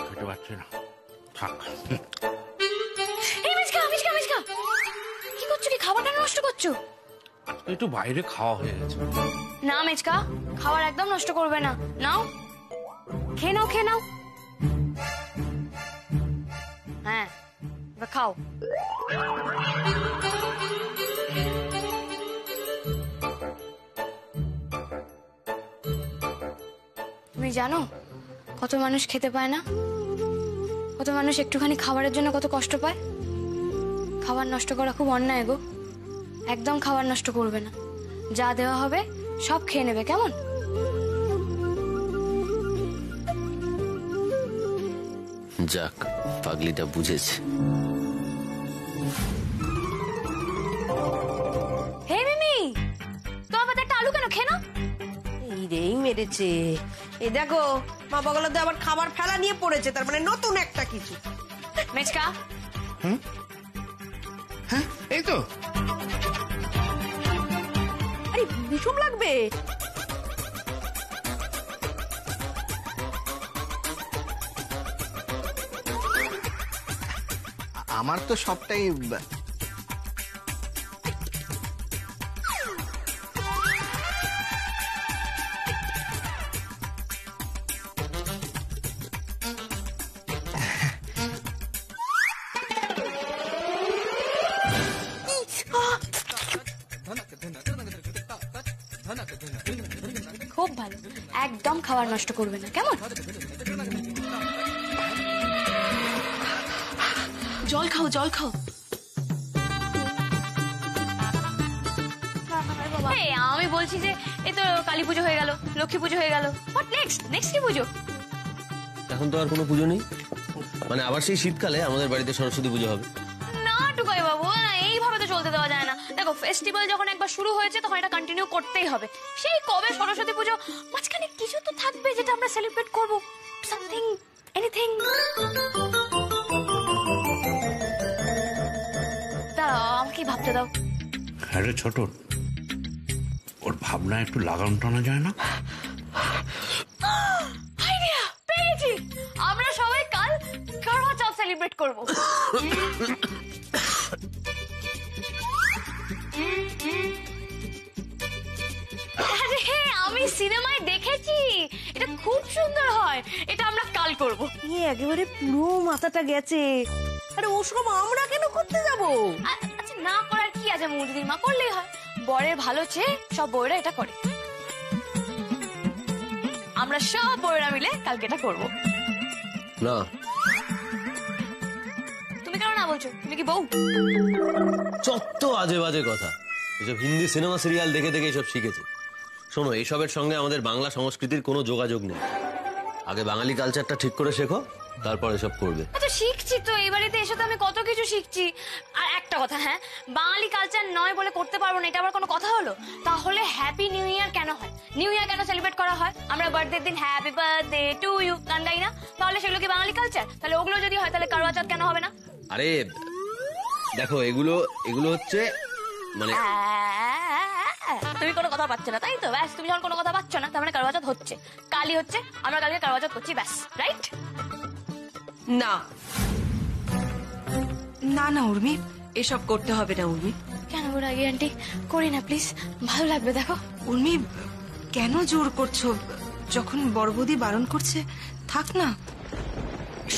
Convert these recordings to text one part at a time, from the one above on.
খেতে পারছি না, থাক। কি করছো? কি খাবারটা নষ্ট করছো? একটু বাইরে খাওয়া হয়ে গেছে। না মেজকা, খাবার একদম নষ্ট করবে না। নাও, খেয়ে নাও, খেয়ে নাও। হ্যাঁ, এবার খাও। তুমি জানো কত মানুষ খেতে পায় না, কত মানুষ একটুখানি খাবারের জন্য কত কষ্ট পায়। খাবার নষ্ট করা খুব অন্যায় গো। একদম খাবার নষ্ট করবে না, যা দেওয়া হবে সব খেয়ে নেবে, কেমন? যাক, পাগলিটা বুঝেছে। হে মিমি, তোমার পাতে একটা আলু কেন? খেয়ে নাও। এই রেই মেরেছে। এই দেখো, মা বগলাতে আবার খাবার ফেলা নিয়ে পড়েছে, তার মানে নতুন একটা কিছু। মেজকা, হ্যাঁ এই তো। আরে বিষম লাগবে। আমার তো সবটাই খুব ভালো, একদম খাবার নষ্ট করবে না, কেমন? জল খাও, জল খাও। আমি বলছি যে এই তো কালী পুজো হয়ে গেল, লক্ষ্মী পুজো হয়ে গেল, হোয়াট নেক্সট? নেক্সট কি পুজো? এখন তো আর কোনো পুজো নেই, মানে আবার সেই শীতকালে আমাদের বাড়িতে সরস্বতী পুজো হবে। না টুকাই বাবু, না এইভাবে তো চলতে দেওয়া যায় না। দেখো, ফেস্টিভ্যাল যখন একবার শুরু হয়েছে তখন এটা কন্টিনিউ করতেই হবে। সেই কবে সরস্বতী পুজো, মাঝখানে কিছু তো থাকবে যেটা আমরা সেলিব্রেট করব, সামথিং, এনিথিং। দাঁড়াও, আমাকে ভাবতে দাও। হ্যাঁ রে ছোট, ওর ভাবনা একটু লাগাম টানা যায় না? আইডিয়া পেয়েছি, আমরা সবাই কাল কারওয়া চৌথ সেলিব্রেট করব। আরে আমি সিনেমায় দেখেছি, এটা খুব সুন্দর হয়, এটা আমরা কাল করব। একেবারে পুরো মাথাটা গেছে। আরে ওসব আমরা কেন করতে যাব? আচ্ছা, না করার কি আছে মুদিদির মা, করলেই হয়। বরের ভালো চেয়ে সব বউরা এটা করে, আমরা সব বউরা মিলে কালকে এটা করব। না, তুমি কেন না বলছো? তুমি কি বউ? চত্ব আজে বাজে কথা। এসব হিন্দি সিনেমা সিরিয়াল দেখে দেখে এসব শিখেছে। শোনো, এসবের সঙ্গে আমাদের বাংলা সংস্কৃতির কোনো যোগাযোগ নেই। আগে বাঙালি কালচারটা ঠিক করে শেখো, তারপর এসব করবে। তো শিখছি তো, এই বাড়িতে এসে তো আমি কত কিছু শিখছি। আর একটা কথা, হ্যাঁ, বাঙালি কালচার নয় বলে করতে পারবো না, এটা আবার কোনো কথা হলো? তাহলে হ্যাপি নিউ ইয়ার কেন হয়? নিউ ইয়ার কেন সেলিব্রেট করা হয়? আমরা বার্থডে দিন হ্যাপি বার্থডে টু ইউ গান গাই না? তাহলে সেগুলো কি বাঙালি কালচার? তাহলে ওগুলো যদি হয় তাহলে কারওয়া চৌথ কেন হবে না? আরে দেখো, এগুলো হচ্ছে মানে তুমি কোনো কথা পাচ্ছ না, তাই তো? ব্যাস, তুমি যখন কোনো কথা পাচ্ছ না তার মানে কারওয়া চৌথ হচ্ছে, কালই হচ্ছে, আমরা কালকে কারওয়া চৌথ করছি, ব্যাস, রাইট? না না না উর্মি, এসব করতে হবে না উর্মি। কেন গো রাগি আন্টি? করি না প্লিজ, ভালো লাগবে। দেখো উর্মি, কেন জোর করছো? যখন বড় বৌদি বারণ করছে, থাক না।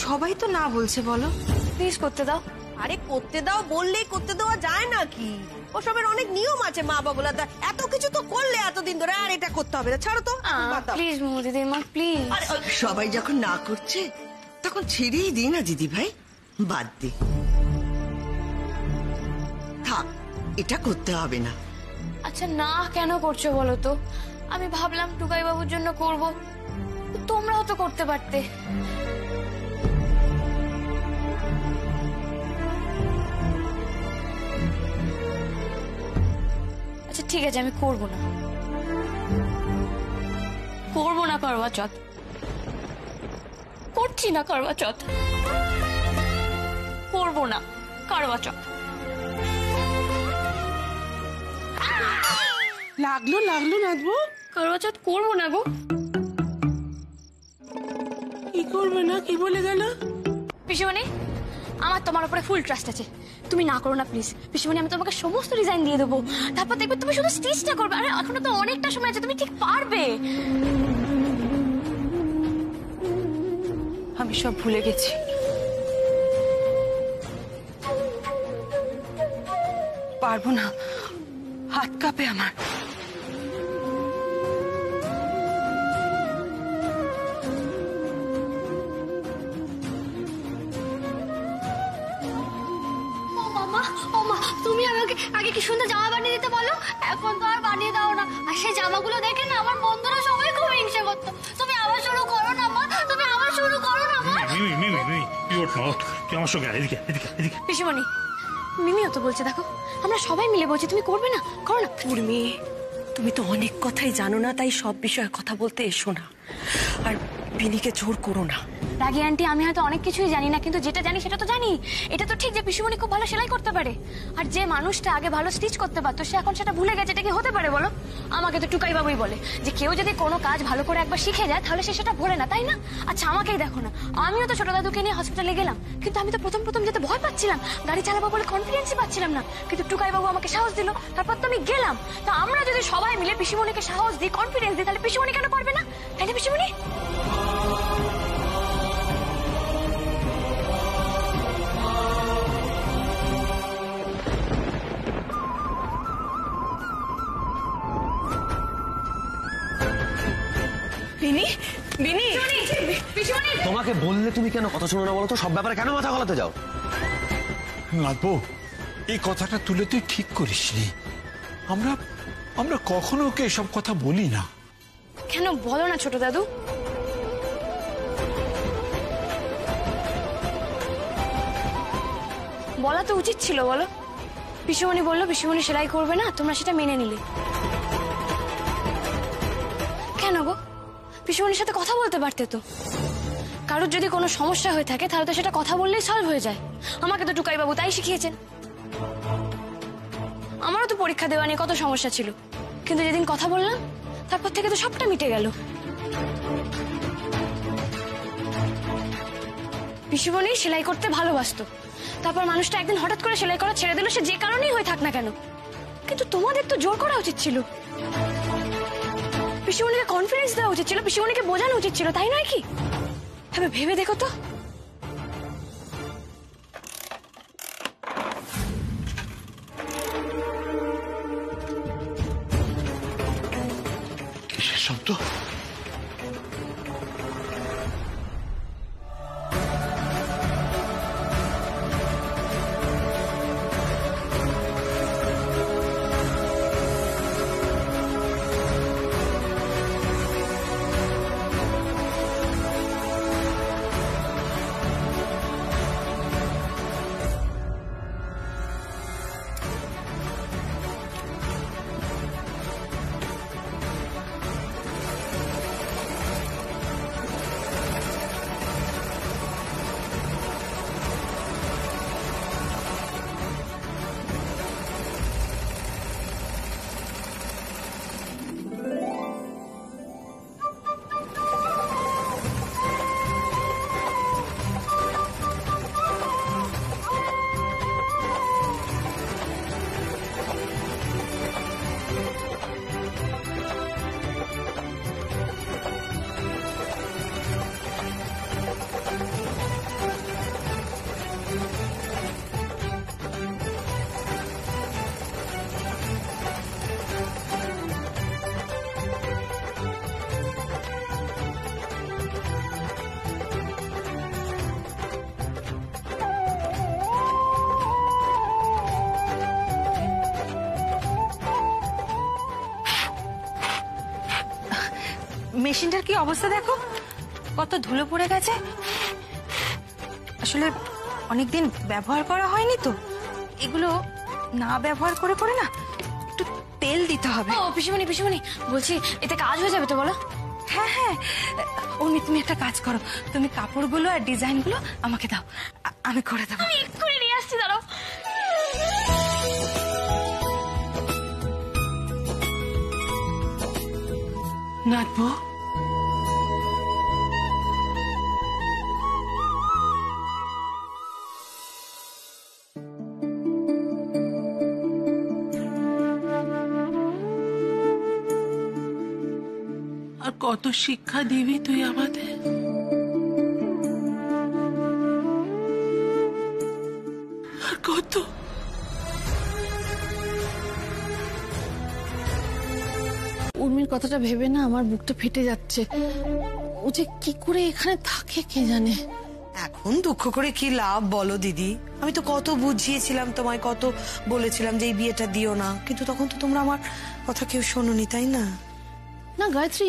সবাই তো না বলছে, বলো। প্লিজ করতে দাও। আরে করতে দাও বললেই করতে দেওয়া যায় নাকি? ওসবের অনেক নিয়ম আছে মা বগলাদা, এত কিছু তো করলে এতদিন ধরে, আর এটা করতে হবে না, ছাড়ো তো। প্লিজ দিদি মা, প্লিজ। সবাই যখন না করছে তখন ছেড়েই দিই না দিদি ভাই, বাদ দি। থাক, এটা করতে হবে না। আচ্ছা, না কেন করছো বলো তো? আমি ভাবলাম টুকাই বাবুর জন্য করব, তোমরাও তো করতে পারতে। আচ্ছা ঠিক আছে, আমি করব না, করবো না কারওয়া চৌথ, করছি না কারওয়া চৌথ, করবো না কারওয়া চৌথ। লাগলো লাগলো নাচবো? করবা চৌথ করবো না গো। কি করবে না, কি বলে গেল? পিসিমণি, আমার তোমার উপরে ফুল ট্রাস্ট আছে, তুমি না করো না প্লিজ। পিসিমণি, আমি তোমাকে সমস্ত ডিজাইন দিয়ে দেবো, তারপর দেখবে তুমি শুধু স্টিচটা করবে। আরে এখনো তো অনেকটা সময় আছে, তুমি ঠিক পারবে। আমি সব ভুলে গেছি। পারবো না, হাত কাঁপে আমার। ও মামা, ও মা, তুমি আমাকে আগে কি সুন্দর জামা বানিয়ে দিতে বলো, এখন তো আর বানিয়ে দাও না। আর সেই জামাগুলো দেখে না আমার বন্ধুরা সবাই খুব হিংসা করতো। তুমি আবার শুরু করো না মা, তুমি আবার শুরু করো না মা। মিমি মিমি মিমি তুই ওঠ না, ওঠ, তুই আমার সঙ্গে আয়, এদিকে এদিকে এদিকে। পিসিমণি, মিমিও তো বলছে, দেখো আমরা সবাই মিলে বলছি, তুমি করবে না, করো না। উর্মি, তুমি তো অনেক কথাই জানো না, তাই সব বিষয়ে কথা বলতে এসো না। আর বিনিকে জোর করো না। রাগি আন্টি, আমি হয়তো অনেক কিছুই জানি না, কিন্তু যেটা জানি সেটা তো জানি। এটা তো ঠিক যে পিসিমণি খুব ভালো সেলাই করতে পারে, আর যে মানুষটা আগে ভালো স্টিচ করতে পারতো সে এখন সেটা ভুলে গেছে। এটা কি হতে পারে বলো? আমাকে তো টুকাই বাবুই বলে যে কেউ যদি কোনো কাজ ভালো করে একবার শিখে যায় তাহলে সে সেটা ভোলে না, তাই না? আচ্ছা আমাকেই দেখো না, আমিও তো ছোট দাদুকে নিয়ে হসপিটালে গেলাম, কিন্তু আমি তো প্রথম প্রথম যেতে ভয় পাচ্ছিলাম, গাড়ি চালাবো বলে কনফিডেন্সই পাচ্ছিলাম না, কিন্তু টুকাই বাবু আমাকে সাহস দিল, তারপর তো আমি গেলাম। তো আমরা যদি সবাই মিলে পিসিমণিকে সাহস দিই, কনফিডেন্স দিই, তাহলে পিসিমণি কেন পারবে না? তাই না পিসিমণি? বিনি, বিনি, পিসিমণি, তোমাকে বললে তুমি কেন কথা শোনো না বলো তো? সব ব্যাপারে কেন মাথা গলাতে যাও? নাথবো, এই কথাটা তুলে তুই ঠিক করিসনি। আমরা আমরা কখনো ওকে এসব কথা বলি না। কেন বলো না ছোট দাদু? বলা তো উচিত ছিল, বলো। পিসিমণি বললো পিসিমণি সেলাই করবে না, তোমরা সেটা মেনে নিলে। কেন গো? পিসিমণির সাথে কথা বলতে পারতে তো। কারোর যদি কোনো সমস্যা হয়ে থাকে তাহলে তো সেটা কথা বললেই সলভ হয়ে যায়। আমাকে তো টুকাই বাবু তাই শিখিয়েছেন। আমারও তো পরীক্ষা দেওয়া নিয়ে কত সমস্যা ছিল, কিন্তু যেদিন কথা বললাম তারপর থেকে তো সবটা মিটে গেল। পিসিমণি সেলাই করতে ভালোবাসতো, তারপর মানুষটা একদিন হঠাৎ করে সেলাই করা ছেড়ে দিল, সে যে কারণেই হয়ে থাক না কেন। কিন্তু তোমাদের তো জোর করা উচিত ছিল, পিসিমণিকে কনফিডেন্স দেওয়া উচিত ছিল, পিসিমণিকে বোঝানো উচিত ছিল, তাই নয় কি? তবে ভেবে দেখো তো, কিসের শব্দ? মেশিনটার কি অবস্থা দেখো, কত ধুলো পড়ে গেছে। আসলে অনেকদিন ব্যবহার করা হয়নি তো, এগুলো না ব্যবহার করে করে না একটু তেল দিতে হবে। ও পিসিমণি, পিসিমণি বলছি, এতে কাজ হয়ে যাবে তো বলো? হ্যাঁ হ্যাঁ, অমনি তুমি একটা কাজ করো, তুমি কাপড়গুলো আর ডিজাইনগুলো আমাকে দাও, আমি করে দেবো। আমি এক্ষুনি নিয়ে আসছি, দাঁড়াও। নাথবো, আর কত শিক্ষা দিবি তুই আমাদের? আর কত? উর্মির কথাটা ভেবে না আমার বুকটা ফেটে যাচ্ছে। ও যে কি করে এখানে থাকে কে জানে। এখন দুঃখ করে কি লাভ বলো দিদি? আমি তো কত বুঝিয়েছিলাম তোমায়, কত বলেছিলাম যে এই বিয়েটা দিও না, কিন্তু তখন তো তোমরা আমার কথা কেউ শোনোনি, তাই না? না গায়ত্রী,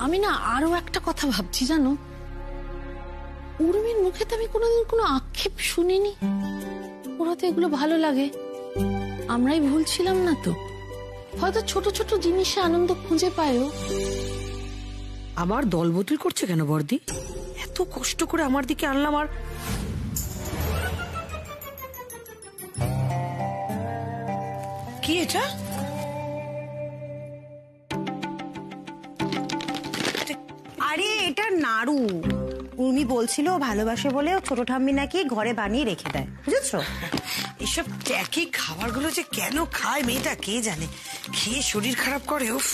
আমি না আরো একটা কথা ভাবছি জানো। উর্মির মুখে তো আমি কোনোদিন কোনো আক্ষেপ শুনিনি। ওরা তো এগুলো ভালো লাগে, আমরাই ভুল ছিলাম না তো। হয়তো ছোট ছোট জিনিসে আনন্দ খুঁজে পায়ও। আবার দলবদল করছে কেন বর্দি? এত কষ্ট করে আমার দিকে আনলাম, আর কি এটা? আরে এটা নাড়ু। উর্মি বলছিল ও ভালোবাসে বলে ও ছোট ঠাম্মি নাকি ঘরে বানিয়ে রেখে দেয়, বুঝেছো? এসব ট্যাকি খাবারগুলো যে কেন খায় মেয়েটা কে জানে, খেয়ে শরীর খারাপ করে। উফ,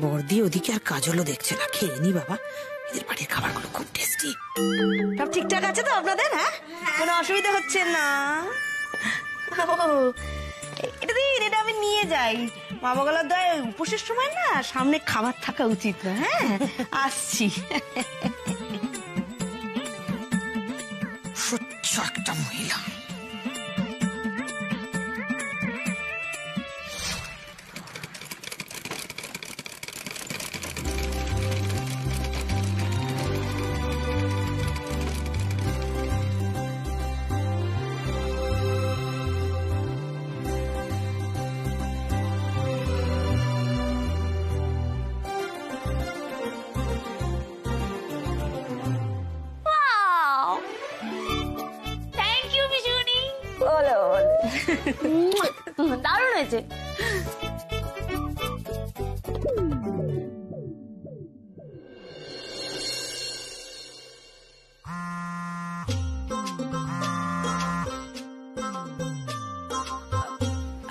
বর্দি ওদিকে আর কাজলও দেখছে না, খেয়ে নি বাবা, এদের বাড়ির খাবারগুলো খুব টেস্টি। সব ঠিকঠাক আছে তো আপনাদের? হ্যাঁ, কোনো অসুবিধা হচ্ছে না? এটা দিন, এটা আমি নিয়ে যাই। মা বাবার দয় উপোসের সময় না সামনে খাবার থাকা উচিত না। হ্যাঁ, আসছি। সচ্ছ একটা মহিলা। থ্যাংক ইউ পিসিমণি। দারুণ হয়েছে।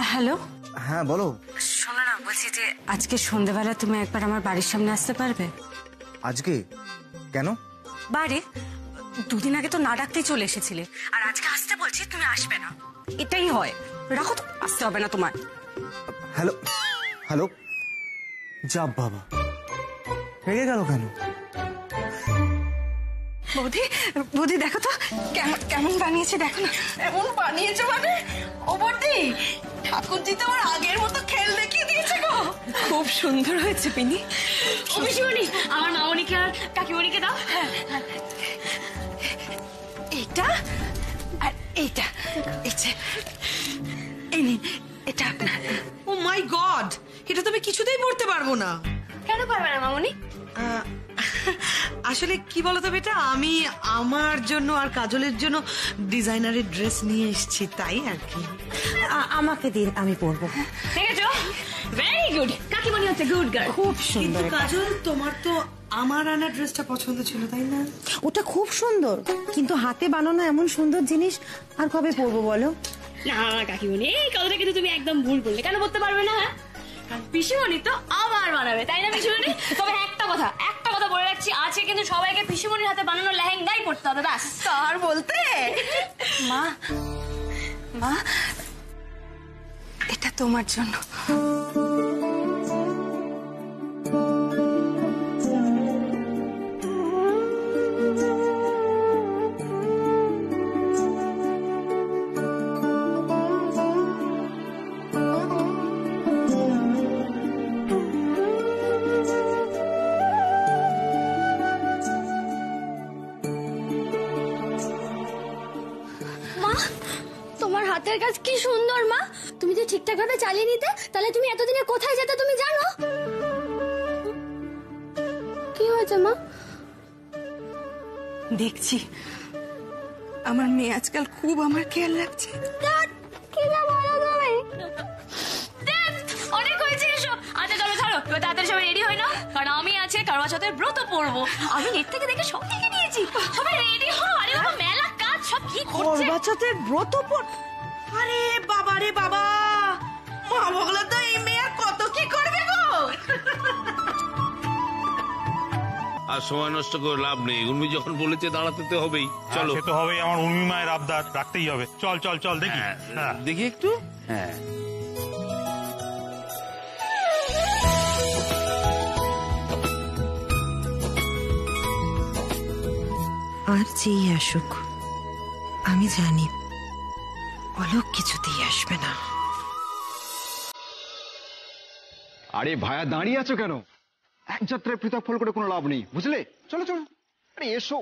হ্যালো, হ্যাঁ বলো। শোনো না, বলছি যে আজকে সন্ধ্যাবেলা তুমি একবার আমার বাড়ির সামনে আসতে পারবে? আজকে কেন? বাড়ি দুদিন আগে তো না ডাকতেই চলে এসেছিলে, আর আজকে আসতে বলছি তুমি আসবে না। এটাই হয়, রাখো তো, আসতে হবে না তোমার। হ্যালো হ্যালো, যাব বাবা, রেগে গেল কেন? বৌদি, বৌদি দেখো তো কেমন কেমন বানিয়েছে, দেখো না। এমন বানিয়েছে মানে? ও বর্দি, ঠাকুরজি তো আমার আগের মতো খেল দেখিয়ে দিয়েছে গো। খুব সুন্দর হয়েছে পিনি। ও পিসিমণি, আমার মামনিকে আর কাকিমণিকে দাও। এইটা আর এইটা, এই নিন, এটা আপনার। ও মাই গড, এটা তো আমি কিছুতেই পড়তে পারবো না। কেন পারবে না মামনি? আসলে কি বলতো বেটা, আমি আমার জন্য আর কাজলের জন্য ডিজাইনারের ড্রেস নিয়ে এসেছি, তাই আর কি। আমাকে দিন, আমি পরবো। দেখেছো, ভেরি গুড। কাকিমণি হচ্ছে গুড গার্ল। খুব সুন্দর। কিন্তু কাজল, তোমার তো আমার আনা ড্রেসটা পছন্দ ছিল, তাই না? ওটা খুব সুন্দর, কিন্তু হাতে বানানো এমন সুন্দর জিনিস আর কবে পরবো বলো? না কাকিমণি, এই কথাটা কিন্তু তুমি একদম ভুল করলে। কেন বলতে পারবে না? পিসিমণি তো আবার বানাবে, তাই না পিসিমণি? তবে একটা কথা বলে রাখছি, আজকে কিন্তু সবাইকে পিসিমণির হাতে বানানো লেহেঙ্গাই পরতে হবে, ব্যাস। আর বলতে মা, মা, এটা তোমার জন্য। তোমার হাতের কাজ কি সুন্দর মা। তুমি যদি ঠিকঠাক ভাবে চালিয়ে নিতে, তাহলে তুমি এতদিনে কোথায় যেতে তুমি জানো? কি হয়েছে মা? দেখছি আমার মেয়ে আজকাল খুব আমার খেয়াল রাখছে। কি না বলো তুমি? তোর ব্রত পড়বো। আমি নেট থেকে দেখে সব দেখে নিয়েছি। সবাই রেডি হও। আরে বাবা মেলা কাজ সব কি করছে? বাচ্চাদের ব্রত আরে বাবা রে বাবা, মা বগলা তো এই মেয়ে আর কত কি করবে গো। আর সময় নষ্ট করে লাভ নেই, উর্মি যখন বলেছে দাঁড়াতে তো হবেই। চলো। সে তো হবেই, আমার উর্মি মায়ের আবদার রাখতেই হবে। চল চল চল দেখি। হ্যাঁ দেখি একটু। হ্যাঁ আর যেই আসুক, আমি জানি অলোক কিছুতেই আসবে না। আরে ভায়া দাঁড়িয়ে আছো কেন? এক যাত্রায় পৃথক ফল করে কোনো লাভ নেই, বুঝলে? চলো চলো, আরে এসো।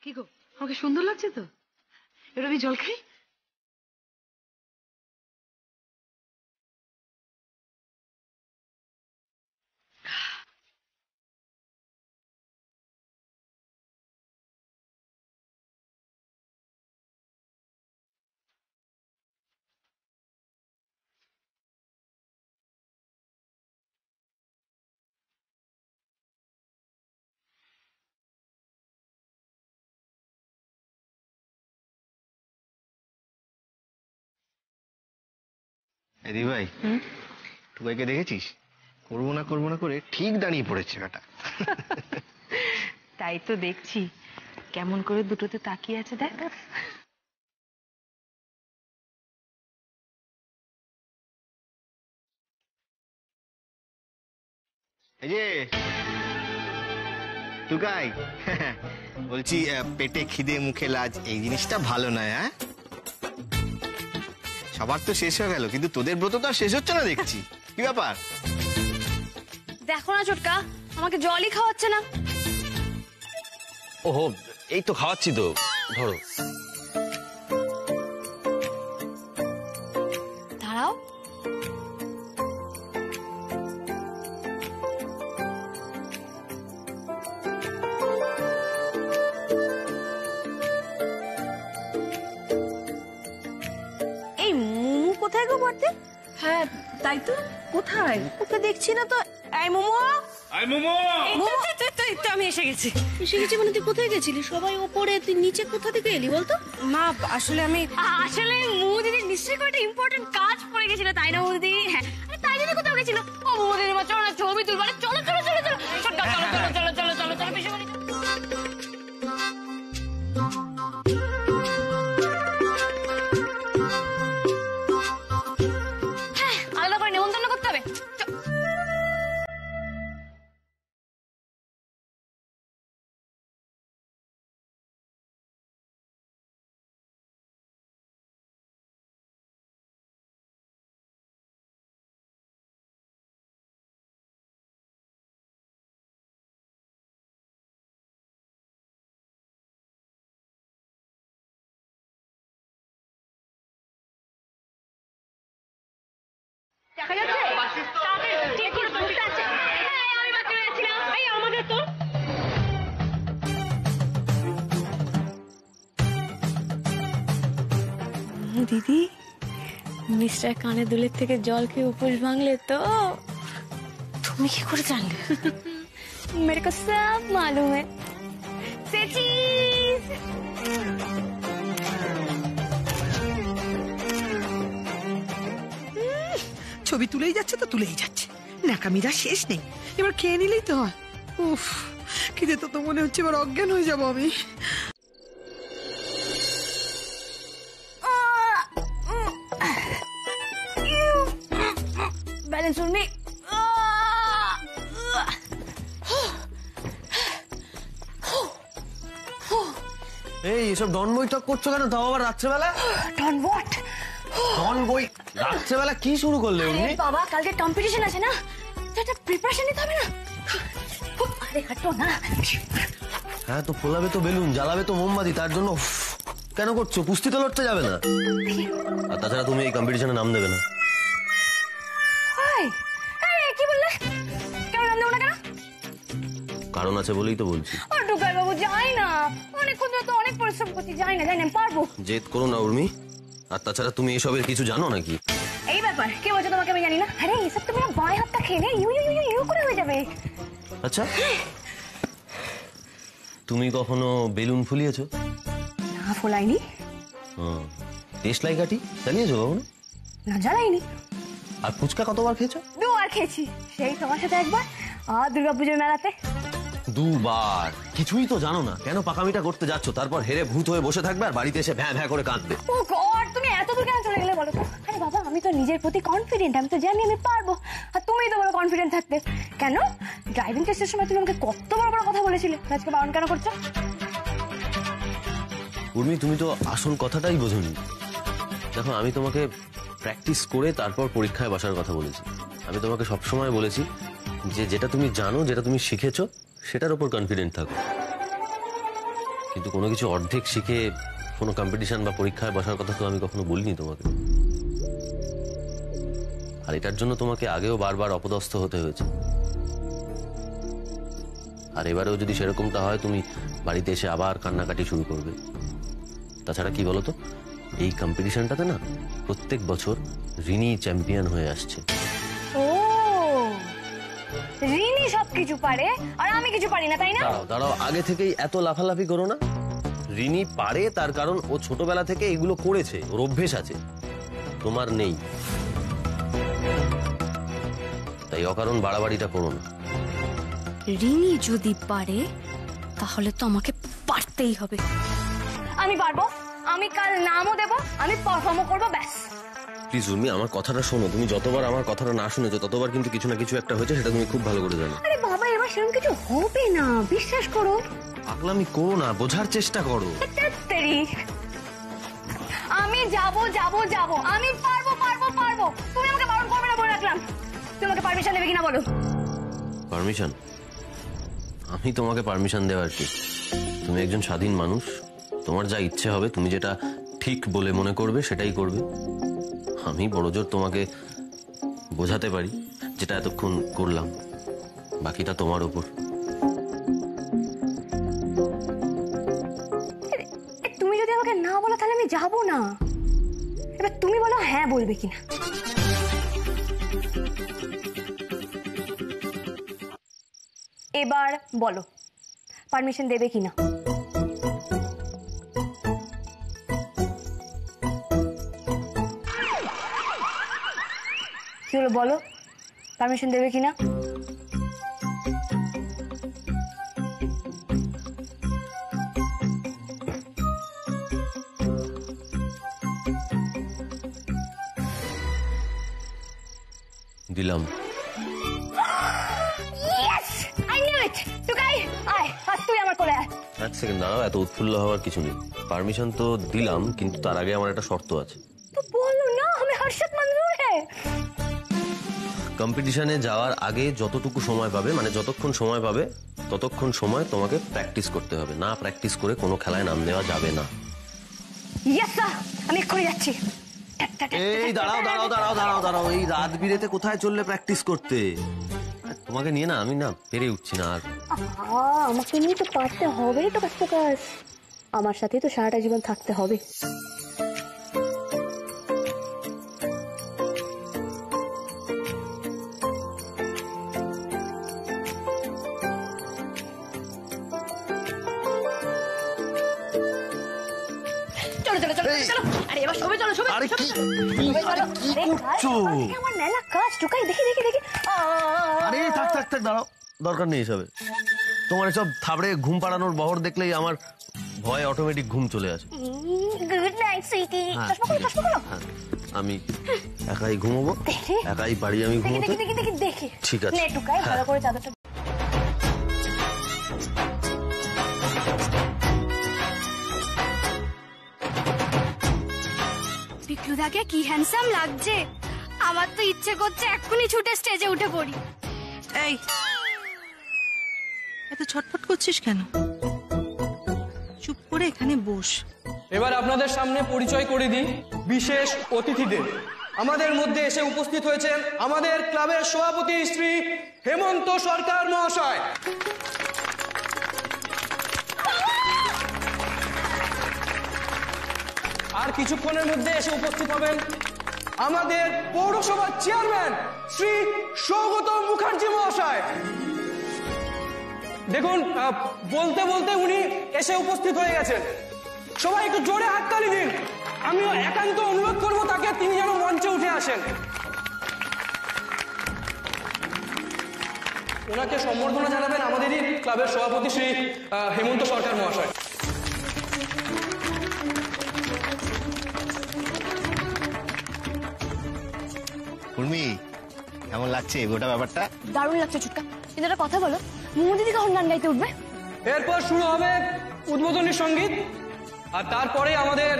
কি গো, আমাকে সুন্দর লাগছে তো? এবার আমি জল খাই। দিদি ভাই, টুকাইকে দেখেছিস? করবো না করে ঠিক দাঁড়িয়ে পড়েছে বেটা। তাই তো দেখছি, কেমন করে দুটোতে তাকিয়ে আছে দেখ। এই যে টুকাই, বলছি পেটে খিদে মুখে লাজ এই জিনিসটা ভালো নয়। হ্যাঁ, সবার তো শেষ হয়ে গেল, কিন্তু তোদের ব্রত তো আর শেষ হচ্ছে না দেখছি। কি ব্যাপার? দেখো না ছোটকা, আমাকে জলই খাওয়াচ্ছে না। ওহো, এই তো খাওয়াচ্ছি তো, ধরো। দাঁড়াও, এই মুমু কোথায় গো বর্তে? হ্যাঁ তাই তো, কোথায় ওকে দেখছি না তো। এই মুমু, আই মোমো, আমি এসে গেছি। এসে গেছে মানে তুই কোথায় গেছিলি? সবাই ওপরে, তুই নিচে কোথা থেকে এলি বলতো? মা আসলে আমি আসলে মুদিদি নিশ্চয়ই কোনো একটা ইম্পর্টেন্ট কাজ পড়ে গেছিল, তাই না মুদিদি? হ্যাঁ, আরে তাই জন্য কোথাও গেছিল। ও মুদিদি মা, চলো না ছবি তুলবো। আরে চলো চলো চলো চলো ছোটকা, চলো চলো চলো চলো চলো চলো বেশি বলি। হ্যাঁ, আলাদা করে নেমন্তন্ন করতে হবে। দেখা যাচ্ছে ঠিক করে বুঝতে আছে আমি বাকি রয়েছিলাম এই আমাদের তো দিদি মিস্টার কানে দুলের থেকে জল খেয়ে উপোস ভাঙলে তো তুমি কি করে জানলে? मेरे को सब मालूम है से चीज ছবি তুলেই যাচ্ছে তো তুলেই যাচ্ছে, ন্যাকামিরা শেষ নেই। এবার খেয়ে নিলেই তো হয়। উফ, খিদে তো মনে হচ্ছে এবার অজ্ঞান হয়ে যাবো আমি। बैलेंस on me এই এসব ডন বৈঠক করছো কেন, তাও আবার রাত্রেবেলা? डॉन व्हाट ডন বই রাত্রেবেলা কি শুরু করলে উনি? বাবা কালকে কম্পিটিশন আছে না, তো একটা প্রিপারেশন নিতে হবে না। আরে হাঁটো না। হ্যাঁ তো ফোলাবে তো বেলুন, জ্বালাবে তো মোমবাতি, তার জন্য উফ, কেন করছো? কুস্তি তো লড়তে যাবে না? আর তাছাড়া তুমি এই কম্পিটিশনে নাম দেবে না। হাই আরে কি বললে? কেন নাম দেবো না কেন? কারণ আছে বলেই তো বলছি। আর ঢুকাই বাবু যাই না, অনেকক্ষণ ধরে তো অনেক পরিশ্রম করছি, যাই না আমি পারবো। জেদ করো না উর্মি। আর তাছাড়া তুমি এসবের কিছু জানো নাকি? এই ব্যাপার কে বলছে তোমাকে আমি জানি না? আরে এসব তুমি বাঁয়ে হাতটা খেলে ইউ ইউ ইউ ইউ করে হয়ে যাবে। আচ্ছা তুমি কখনো বেলুন ফুলিয়েছো? না ফোলাইনি। টেস্ট লাই কাটি চালিয়েছো কখনো? না জ্বালাইনি। আর ফুচকা কতবার খেয়েছো? 2 বার খেয়েছি, সেই তোমার সাথে একবার আর দুর্গাপুজোর মেলাতে। 2 বার? কিছুই তো জানো না, কেন পাকামিটা করতে যাচ্ছ? তারপর হেরে ভূত হয়ে বসে থাকবে আর বাড়িতে এসে ভ্যাঁ ভ্যাঁ করে কাঁদবে। ও গড, তুমি এত দূর কেন চলে গেলে বলো তো? আরে বাবা আমি তো নিজের প্রতি কনফিডেন্ট, আমি তো জানি আমি পারবো। আর তুমিই তো বড় কনফিডেন্ট থাকতে। কেন ড্রাইভিং টেস্টের সময় তুমি আমাকে কত বড় বড় কথা বলেছিলে, আজকে বারণ কেন করছো? উর্মি তুমি তো আসল কথাটাই বোঝোনি। দেখো আমি তোমাকে প্র্যাকটিস করে তারপর পরীক্ষায় বসার কথা বলেছি। আমি তোমাকে সবসময় বলেছি যে যেটা তুমি জানো, যেটা তুমি শিখেছো সেটার উপর কনফিডেন্ট থাকো। কিন্তু কোনো কিছু অর্ধেক শিখে কোনো কম্পিটিশন বা পরীক্ষায় বসার কথা তো আমি কখনো বলিনি তোমাকে। আর এটার জন্য তোমাকে আগেও বারবার অপদস্থ হতে হয়েছে। আর এবারেও যদি সেরকমটা হয় তুমি বাড়িতে এসে আবার কান্নাকাটি শুরু করবে। তাছাড়া কি বলতো, এই কম্পিটিশনটাতে না প্রত্যেক বছর রিনি চ্যাম্পিয়ন হয়ে আসছে। ও রিনি সবকিছু পারে আর আমি কিছু পারি না, তাই না? দাঁড়াও দাঁড়াও, আগে থেকেই এত লাফালাফি করো না। রিনি পারে তার কারণ ও ছোটবেলা থেকে এগুলো করেছে, ওর অভ্যেস আছে, তোমার নেই। তাই অকারণ বাড়াবাড়িটা করো না। রিনি যদি পারে তাহলে তো আমাকে পারতেই হবে। আমি পারবো, আমি কাল নামও দেবো, আমি পারফর্মও করবো, ব্যাস। প্লিজ উর্মি আমার কথাটা শোনো। তুমি যতবার আমার কথাটা না শুনেছো ততবার কিন্তু কিছু না কিছু একটা হয়েছে, সেটা তুমি খুব ভালো করে জানো। আরে বাবা এবার সেরকম কিছু হবে না, বিশ্বাস করো। পাগলামি করো না, বোঝার চেষ্টা করো। তেরি আমি যাবো যাবো যাবো, আমি পারবো পারবো পারবো। তুমি আমাকে বারণ করবে না বলে রাখলাম। তুমি আমাকে পারমিশন দেবে কিনা বলো? পারমিশন? আমি তোমাকে পারমিশন দেওয়ার কি? তুমি একজন স্বাধীন মানুষ, তোমার যা ইচ্ছে হবে, তুমি যেটা ঠিক বলে মনে করবে সেটাই করবে। আমি বড়জোর তোমাকে বোঝাতে পারি, যেটা এতক্ষণ করলাম, বাকিটা তোমার উপর। তুমি যদি আমাকে না বলো তাহলে আমি যাবো না। এবার তুমি বলো হ্যাঁ বলবে কিনা। এবার বলো পারমিশন দেবে কিনা। কি হলো বলো, পারমিশন দেবে কিনা? দিলাম। এক সেকেন্ড দাঁড়াও, এত উৎফুল্ল হওয়ার কিছু নেই। পারমিশন তো দিলাম, কিন্তু তার আগে আমার একটা শর্ত আছে। তো বলো না, আমি হর্ষদ মঞ্জুর হ্যাঁ। কম্পিটিশনে যাওয়ার আগে যতটুকু সময় পাবে, মানে যতক্ষণ সময় পাবে ততক্ষণ সময় তোমাকে প্র্যাকটিস করতে হবে। না প্র্যাকটিস করে কোনো খেলায় নাম দেওয়া যাবে না। ইয়েস স্যার, আমি এক্ষুনি যাচ্ছি। এই দাঁড়াও দাঁড়াও দাঁড়াও দাঁড়াও দাঁড়াও, এই রাত বিরেতে কোথায় চললে প্র্যাকটিস করতে? তোমাকে নিয়ে না আমি না পেরে উঠছি না আর। আমাকে নিয়ে তো পারতে হবে তো কাজ, আমার সাথে তো সারাটা জীবন থাকতে হবে। দরকার নেই এসবে। তোমার এসব থাবড়ে ঘুম পাড়ানোর বহর দেখলেই আমার ভয় অটোমেটিক ঘুম চলে আসে। আমি একাই ঘুমোবো, একাই বাড়ি আমি ঘুমোবো। ঠিক আছে। বিক্রুদাকে কি হ্যান্ডসাম লাগছে, আমার তো ইচ্ছে করছে এক্ষুনি ছুটে স্টেজে উঠে পড়ি। এই এত ছটফট করছিস কেন? চুপ করে এখানে বস। এবার আপনাদের সামনে পরিচয় করে দিই বিশেষ অতিথিদের। আমাদের মধ্যে এসে উপস্থিত হয়েছেন আমাদের ক্লাবের সভাপতি শ্রী হেমন্ত সরকার মহাশয়। আর কিছুক্ষণের মধ্যে এসে উপস্থিত হবেন আমাদের পৌরসভার চেয়ারম্যান শ্রী সৌগত মুখার্জি মহাশয়। দেখুন, বলতে বলতে উনি এসে উপস্থিত হয়ে গেছেন। সবাই একটু জোরে হাততালি দিন। আমিও একান্ত অনুরোধ করব তাকে, তিনি যেন মঞ্চে উঠে আসেন। ওনাকে সম্বর্ধনা জানাবেন আমাদেরই ক্লাবের সভাপতি শ্রী হেমন্ত সরকার মহাশয়। উর্মি, কেমন লাগছে গোটা ব্যাপারটা? দারুণ লাগছে ছুটকা, কিন্তু একটা কথা বলো, মোমো দিদি কখন গান গাইতে উঠবে? এরপর শুরু হবে উদ্বোধনী সঙ্গীত, আর তারপরে আমাদের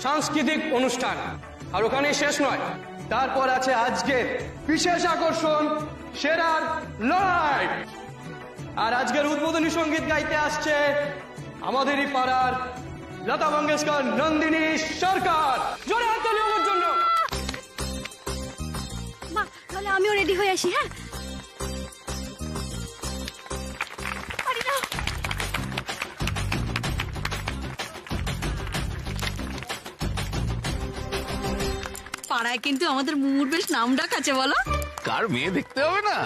সাংস্কৃতিক অনুষ্ঠান। আর ওখানে শেষ নয়, তারপর আছে আজকের বিশেষ আকর্ষণ সেরার লড়াই। আর আজকের উদ্বোধনী সঙ্গীত গাইতে আসছে আমাদেরই পাড়ার লতা মঙ্গেশকর নন্দিনী সরকার। জোরে হাততালি ওর জন্য। মা, তাহলে আমিও রেডি হয়ে আসি। হ্যাঁ, পাড়ায় কিন্তু আমাদের মুমুর বেশ নাম ডাক আছে, বলো? কার মেয়ে দেখতে হবে না?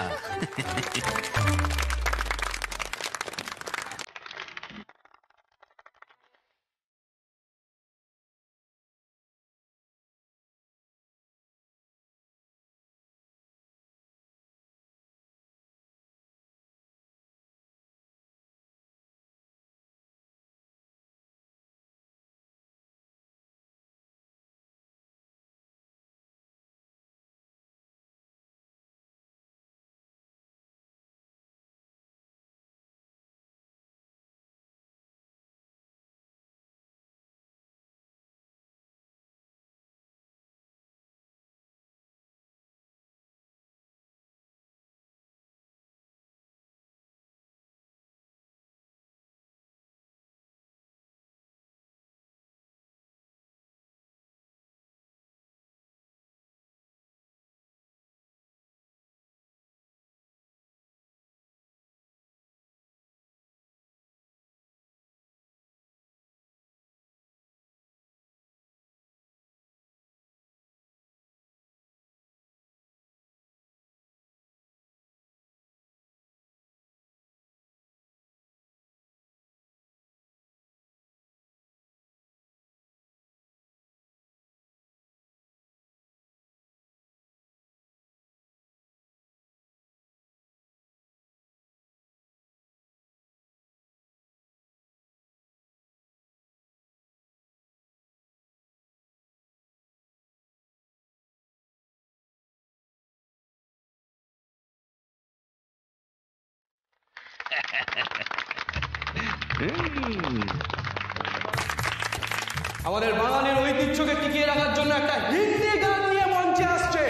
আমাদের বাঙালির ঐতিহ্যকে টিকিয়ে রাখার জন্য একটা হিন্দি গান নিয়ে মঞ্চে আসছে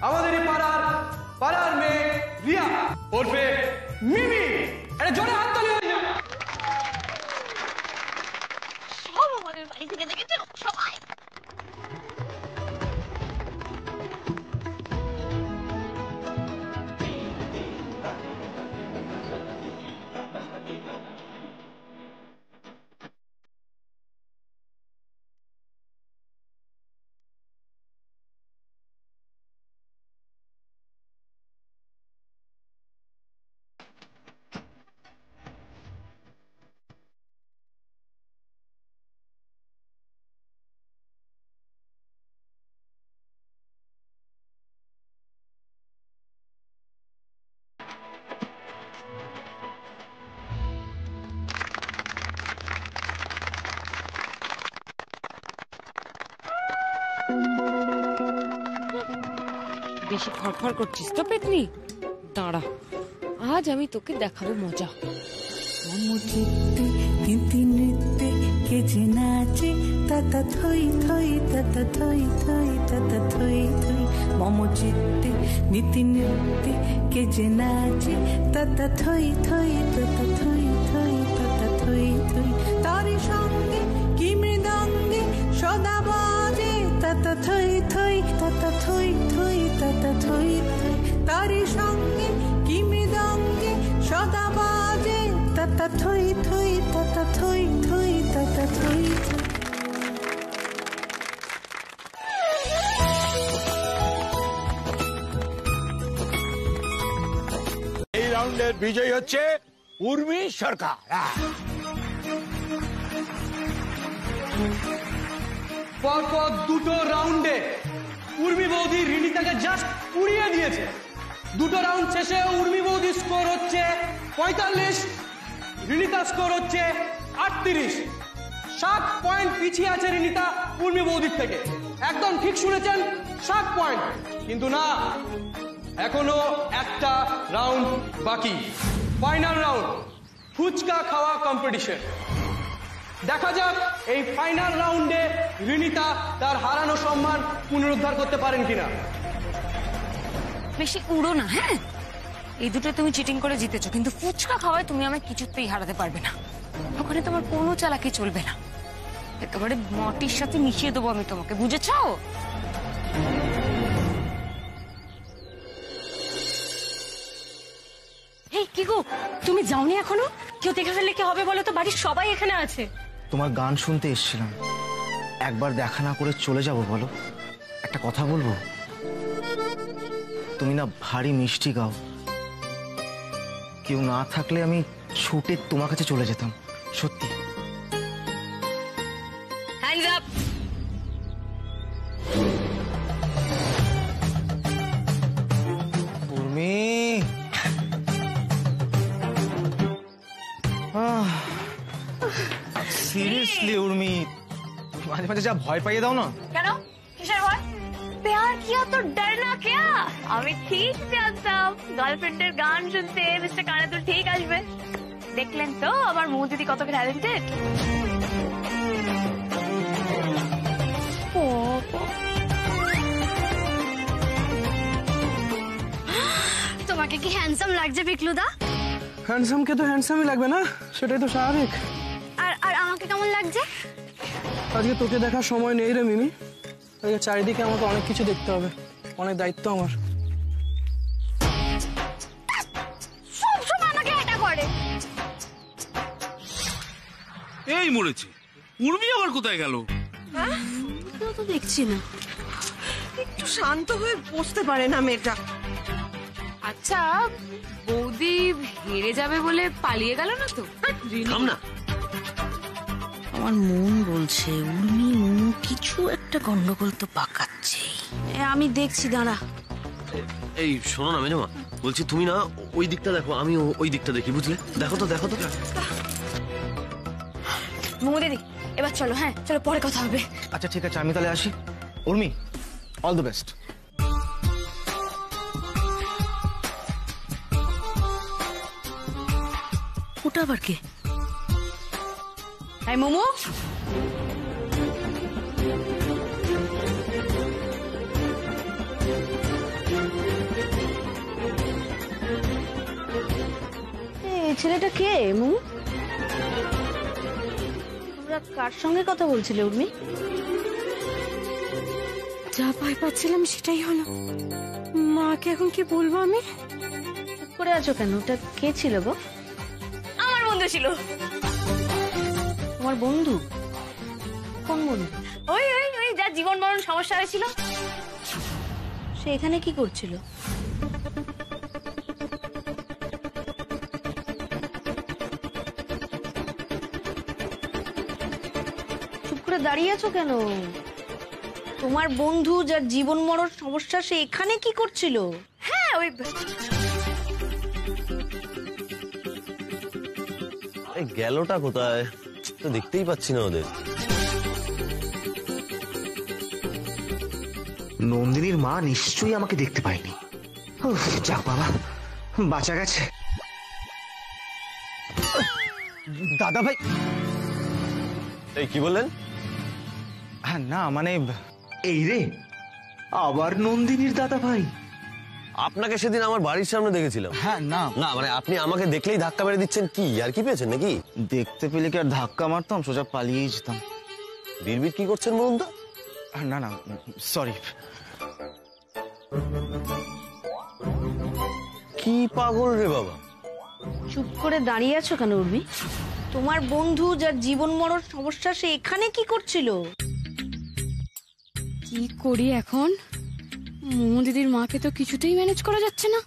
আমাদের পাড়ার মেয়ে রিয়া ওরফে মিমি। এটা জোরে হাততালি হয়ে যায়। সব আমাদের বাড়ি থেকে দেখেছে সবাই। বেশি ফরফর করছিস তো পেতনি, দাঁড়া আজ আমি তোকে দেখাবো মজা। তিতি নৃত্যে কে যে নাচে তাতা থই থই তাতা থই থই তাতা থই থই মম চিত্তে নীতি নৃত্যে কে যে নাচে তাতা থই থই তাতা থই থই তাতা থই থই তারি সঙ্গে কি মৃদঙ্গে সদা বাজে তাতা থই থই তাতা থই থই তাতা থই থই তারি সঙ্গে কি মৃদঙ্গে সদা বাজে তাতা থই থই তাতা থই থই তাতা থই থই। এই রাউন্ডের বিজয়ী হচ্ছে উর্মি সরকার। পরপর দুটো রাউন্ডে উর্মি বৌদি রিনিতাকে জাস্ট উড়িয়ে দিয়েছে। দুটো রাউন্ড শেষে উর্মি বৌদি স্কোর হচ্ছে 45, রিনিতা স্কোর হচ্ছে 38। 7 পয়েন্ট পিছিয়ে আছে রিনিতা উর্মি বৌদির থেকে। একদম ঠিক শুনেছেন, 7 পয়েন্ট। কিন্তু না, এখনো একটা রাউন্ড বাকি, ফাইনাল রাউন্ড, ফুচকা খাওয়া কম্পিটিশন। দেখা যাক এই ফাইনাল রাউন্ডে রিনিতা তার হারানো সম্মান পুনরুদ্ধার করতে পারেন কিনা। বেশি উড়ো না, হ্যাঁ? এই দুটো তুমি চিটিং করে জিতেছো, কিন্তু ফুচকা খাওয়ায় তুমি আমায় কিছুতেই হারাতে পারবে না। ওখানে তোমার কোনো চালাকি চলবে না, একেবারে মাটির সাথে মিশিয়ে দেবো আমি তোমাকে, বুঝেছো? এই কি গো, তুমি যাওনি এখনো? কেউ দেখে ফেললে কি হবে বলো তো? বাড়ির সবাই এখানে আছে। তোমার গান শুনতে এসেছিলাম, একবার দেখা না করে চলে যাব বলো? একটা কথা বলবো, তুমি না ভারী মিষ্টি গাও। কেউ না থাকলে আমি ছুটে তোমার কাছে চলে যেতাম, সত্যি। Hands up. Urmi, seriously Urmi, মাঝে মাঝে যা ভয় পাইয়ে দাও না। কেন? কিসের ভয়? প্যার কিয়া তো ডরনা কিয়া? আমি ঠিক জানতাম গার্লফ্রেন্ডের গান শুনতে মিস্টার কানাতুল ঠিক আসবে। দেখলেন তো আমার মৌ দিদি কত ট্যালেন্টেড। তোমাকে কি হ্যান্ডসাম লাগছে বিক্লুদা? হ্যান্ডসামকে তো হ্যান্ডসামই লাগবে না, সেটাই তো স্বাভাবিক। আর আর আমাকে কেমন লাগছে? আজকে তোকে দেখার সময় নেই রে মিমি, আজকে চারিদিকে আমাকে অনেক কিছু দেখতে হবে, অনেক দায়িত্ব আমার। সবসময় আমাকে এটা করে। এই মরেছে, উর্মি আবার কোথায় গেল? কেউ তো দেখছি না। একটু শান্ত হয়ে বসতে পারে না মেয়েটা। আচ্ছা, বৌদি হেরে যাবে বলে পালিয়ে গেল না তো? থাম না। আমার মন বলছে উর্মি মনু কিছু একটা গন্ডগোল তো পাকাচ্ছে। আমি দেখছি, দাঁড়া। এই শোনো না মেজমা, বলছি তুমি না ওই দিকটা দেখো, আমি ওই দিকটা দেখি, বুঝলে? দেখো তো, দেখো তো। মৌ দিদি এবার চলো, হ্যাঁ চলো, পরে কথা হবে। আচ্ছা ঠিক আছে, আমি তাহলে আসি। Urmi, all the best. ওটা আবার কে? এই মোমো, এই ছেলেটা কে মু? তোমরা কার সঙ্গে কথা বলছিলে উর্মি? যা ভয় পাচ্ছিলাম সেটাই হলো। মাকে এখন কি বলবো আমি? চুপ করে আছো কেন? ওটা কে ছিল গো? আমার বন্ধু ছিল। তোমার বন্ধু? কোন বন্ধু? ওই ওই ওই যার জীবন মরণ সমস্যা হয়েছিল। সে এখানে কি করছিল? চুপ করে দাঁড়িয়ে আছো কেন? তোমার বন্ধু যার জীবন মরণ সমস্যা, সে এখানে কি করছিল? হ্যাঁ ওই গেলটা কোথায় তো দেখতেই পাচ্ছি না ওদের। নন্দিনীর মা নিশ্চয়ই আমাকে দেখতে পায়নি। উফ, যাক বাবা, বাঁচা গেছে। দাদা ভাই, এই কি বললেন? হ্যাঁ না মানে এই রে, আবার নন্দিনীর দাদা ভাই। আপনাকে সেদিন আমার বাড়ির সামনে দেখেছিলাম। হ্যাঁ না না মানে আপনি আমাকে দেখলেই ধাক্কা মেরে দিচ্ছেন, কি আর কি পেয়েছেন নাকি? দেখতে পেলে কি আর ধাক্কা মারতাম, সোজা পালিয়েই যেতাম। বিড়বিড় কি করছেন বলুন তো? না না সরি। কি পাগল রে বাবা! চুপ করে দাঁড়িয়ে আছো কেন উর্মি? তোমার বন্ধু যার জীবন মরণ সমস্যা, সে এখানে কি করছিল? কি করি এখন? মোমো দিদির মাকে তো কিছুতেই ম্যানেজ করা যাচ্ছে না।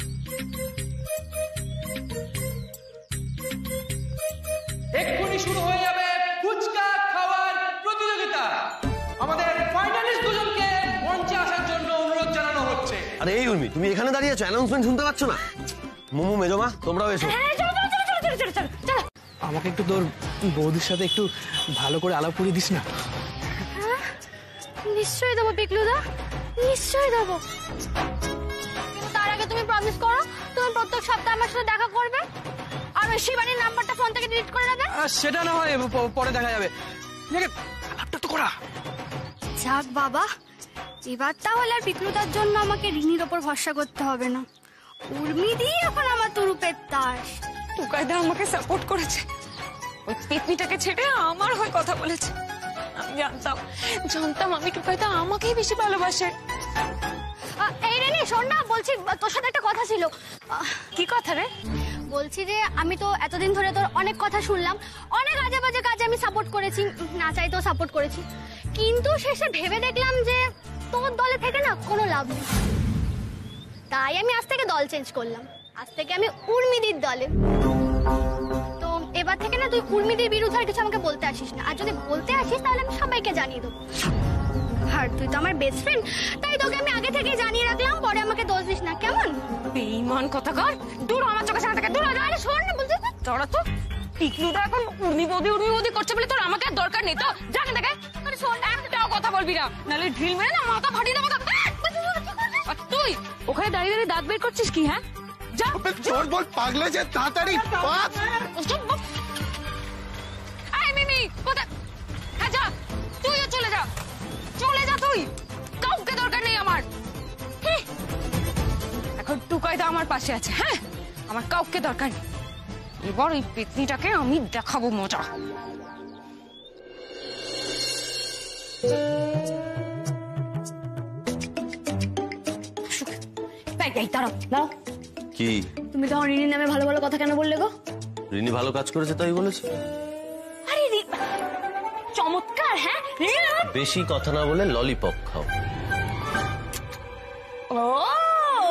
এক্ষুনি শুরু হয়ে যাবে ফুচকা খাওয়ার প্রতিযোগিতা। আমাদের ফাইনালিস্ট দুজনকে মঞ্চে আসার জন্য অনুরোধ জানানো হচ্ছে। আরে এই উর্মি, তুমি এখানে দাঁড়িয়ে আছো, অ্যানাউন্সমেন্ট শুনতে পাচ্ছ না? মোমো, মেজমা, তোমরাও এসো। আমাকে একটু তোর বৌদির সাথে একটু ভালো করে আলাপ করিয়ে দিস না? নিশ্চয়ই দেবো পিকলুদা, নিশ্চয়ই দেবো। তার আগে তুমি প্রমিস করো তুমি প্রত্যেক সপ্তাহে আমার সাথে দেখা করবে, আর ওই শিবানীর নাম্বারটা ফোন থেকে ডিলিট করে দেবে। সেটা না হয় পরে দেখা যাবে, তো করা যাক বাবা, এবার তাহলে আর পিকলুদার জন্য আমাকে ঋণীর ওপর ভরসা করতে হবে না। উর্মি দিয়ে এখন আমার তুরুপের তাস। টুকাইদা আমাকে সাপোর্ট করেছে, ওই পেতনিটাকে ছেড়ে আমার হয়ে কথা বলেছে। আমি জানতাম আমি টুকাইদা আমাকেই বেশি ভালোবাসে। এই রে নে, শোন না, বলছি তোর সাথে একটা কথা ছিল। কি কথা রে? বলছি যে আমি তো এতদিন ধরে তোর অনেক কথা শুনলাম, অনেক আজে বাজে কাজে আমি সাপোর্ট করেছি, না চাইতেও সাপোর্ট করেছি, কিন্তু শেষে ভেবে দেখলাম যে তোর দলে থেকে না কোনো লাভ নেই। তাই আমি আজ থেকে দল চেঞ্জ করলাম, আজ থেকে আমি উর্মিদির দলে। তো এবার থেকে না তুই উর্মিদির বিরুদ্ধে আর কিছু আমাকে বলতে আসিস না, আর যদি বলতে আসিস তাহলে আমি সবাইকে জানিয়ে দেবো। আর তুই তো আমার বেস্ট ফ্রেন্ড, তাই তোকে আমি আগে থেকে জানিয়ে রাখলাম, পরে আমাকে দোষ দিস না, কেমন? বেঈমান কথাকার, দূর আমার চোখের সামনে থেকে দূর হয়ে যা। আরে শোন না, বলতে তোরা তো পিকলুদা এখন উর্মি বৌদি করছে বলে তোর আমাকে আর দরকার নেই তো, জানি দেখে। আরে শোন, একটাও কথা বলবি না, নাহলে ঢিল মেরে না মাথা ফাটিয়ে দেবো। আর তুই ওখানে দাঁড়িয়ে দাঁড়িয়ে দাঁত বের করছিস কি? হ্যাঁ যা, জোর বল পাগলে, যে তাড়াতাড়ি বাপ। এই মিমি কোথায়? হ্যাঁ যা, তুইও চলে যা, চলে যা তুই, কাউকে দরকার নেই আমার। এখন টুকাইদা আমার পাশে আছে, হ্যাঁ আমার কাউকে দরকার নেই। এবার ওই পেতনিটাকে আমি দেখাবো মজা। কি তুমি তখন রিনির নামে ভালো ভালো কথা কেন বললে গো? রিনি ভালো কাজ করেছে তাই বলেছে। আরে চমৎকার। হ্যাঁ বেশি কথা না বলে ললিপপ খাও। ও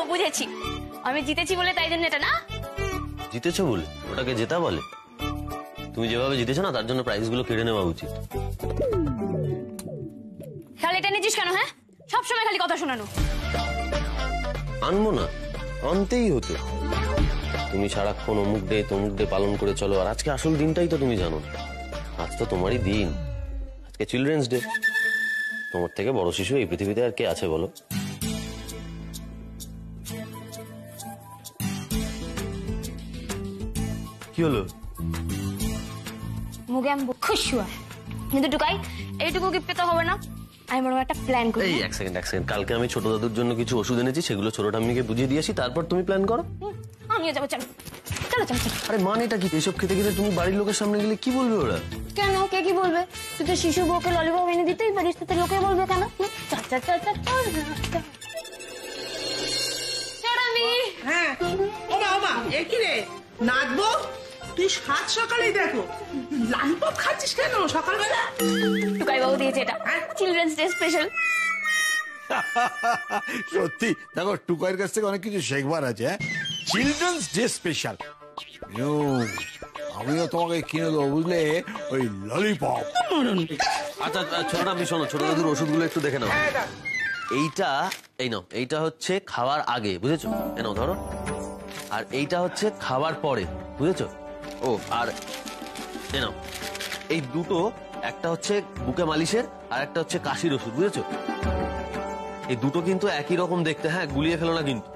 বুঝেছি, আমি জিতেছি বলে তাই জন্য এটা না? জিতেছো বলে ওটাকে জেতা বলে? তুমি যেভাবে জিতেছো না, তার জন্য প্রাইজ গুলো কেড়ে নেওয়া উচিত। তাহলে এটা নিয়েছিস কেন? হ্যাঁ সবসময় খালি কথা শোনানো। আনবো না, আনতেই হতো। তুমি সারাক্ষণ অমুক ডে তমুক ডে পালন করে চলো, আর আজকে আসল দিনটাই তো তুমি জানো না। আজ তো তোমারই দিন, আজকে চিলড্রেন্স ডে। তোমার থেকে বড় শিশু এই পৃথিবীতে আর কে আছে বলো? কি হলো? মুখে আমি খুশি হয়, কিন্তু টুকাই এইটুকু কি পেতে হবে না? আমি বড় একটা প্ল্যান করি। এই এক সেকেন্ড, কালকে আমি ছোট দাদুর জন্য কিছু ওষুধ এনেছি, সেগুলো ছোট ঠাম্মিকে বুঝিয়ে দিয়ে আসি, তারপর তুমি প্ল্যান করো। আমিও যাবো, চলো চলো চলো চলো। আরে মানেটা কি? এসব খেতে খেতে তুমি বাড়ির লোকের সামনে গেলে কি বলবে ওরা? কেন, কে কি বলবে? তুই তো শিশু বউকে ললিপপ এনে দিতেই পারিস, তো লোকে বলবে কেন? হ্যাঁ ওমা ওমা, এ কি রে নাচবো? তুই সাত সকালেই দেখো ললিপপ খাচ্ছিস কেন সকালবেলা? টুকাই বাবু দিয়েছে এটা, চিলড্রেন্স ডে স্পেশাল। সত্যি দেখো, টুকাইয়ের কাছ থেকে অনেক কিছু শেখবার আছে। Children's day special. আমিও তোমাকে কিনে দেবো বুঝলে, ওই ললিপপ। আচ্ছা ছোট ঠাম্মি শোনো, ছোট দাদুর ওষুধগুলো একটু দেখে নাও। এইটা এই নাও, এইটা হচ্ছে খাওয়ার আগে, বুঝেছো? এ নাও ধরো। আর এইটা হচ্ছে খাওয়ার পরে, বুঝেছো? ও আর এ নাও, এই দুটো, একটা হচ্ছে বুকে মালিশের আর একটা হচ্ছে কাশির ওষুধ, বুঝেছো? এই দুটো কিন্তু একই রকম দেখতে, হ্যাঁ গুলিয়ে ফেলো না কিন্তু।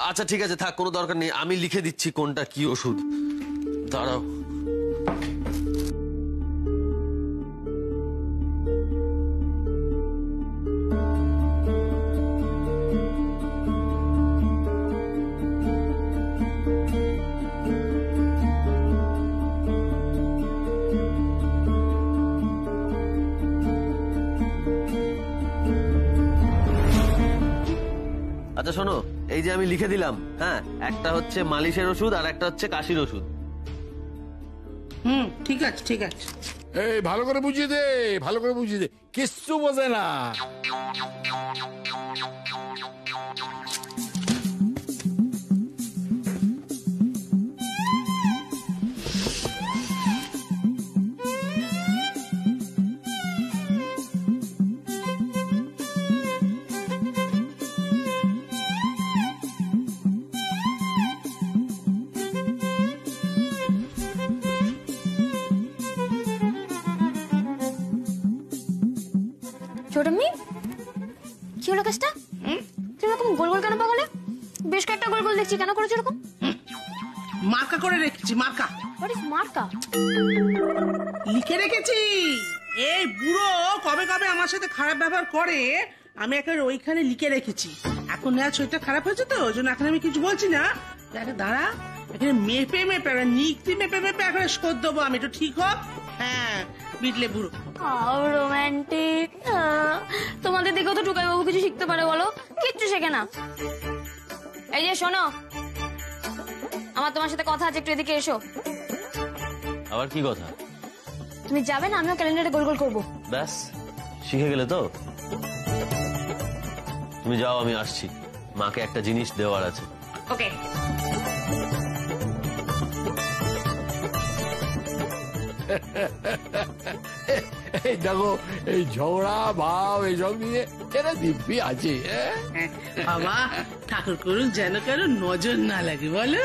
আচ্ছা ঠিক আছে, থাক, কোনো দরকার নেই, আমি লিখে দিচ্ছি কোনটা কি ওষুধ। দাঁড়াও। আচ্ছা শোনো, এই যে আমি লিখে দিলাম, হ্যাঁ, একটা হচ্ছে মালিশের ওষুধ আর একটা হচ্ছে কাশির ওষুধ। ঠিক আছে ঠিক আছে। এই ভালো করে বুঝিয়ে দে, ভালো করে বুঝিয়ে দে, কিচ্ছু বোঝে না। ছোটম্মি, কি হলো কাজটা? তুমি এরকম গোল গোল কেন পাগলে? বেশ কয়েকটা গোল গোল দেখছি, কেন করেছো এরকম? মার্কা করে রেখেছি, মার্কা। হোয়াট ইজ মার্কা? লিখে রেখেছি। এই বুড়ো কবে কবে আমার সাথে খারাপ ব্যবহার করে, আমি একেবারে ওইখানে লিখে রেখেছি। এখন না শরীরটা খারাপ হয়েছে তো, ওই জন্য এখন আমি কিছু বলছি না। দাঁড়া, এখানে মেপে মেপে নিকতি মেপে মেপে এখন শোধ দেবো আমি, একটু ঠিক হোক। হ্যাঁ বিটলে বুড়ো। রোমান্টিক। তোমাদের দিকেও তো টুকাই বাবু কিছু শিখতে পারে বলো? কিচ্ছু শেখে না। এই যে শোনো, আমার তোমার সাথে কথা আছে, একটু এদিকে এসো। আবার কি কথা? তুমি যাবে না, আমিও ক্যালেন্ডারে গোল গোল করবো। ব্যাস, শিখে গেলে তো। তুমি যাও, আমি আসছি, মাকে একটা জিনিস দেওয়ার আছে। ওকে। এই দেখো, এই ঝগড়া ভাব এইসব নিয়ে এরা দিব্যি আছে। বাবা ঠাকুর করুক যেন কারো নজর না লাগে, বলো?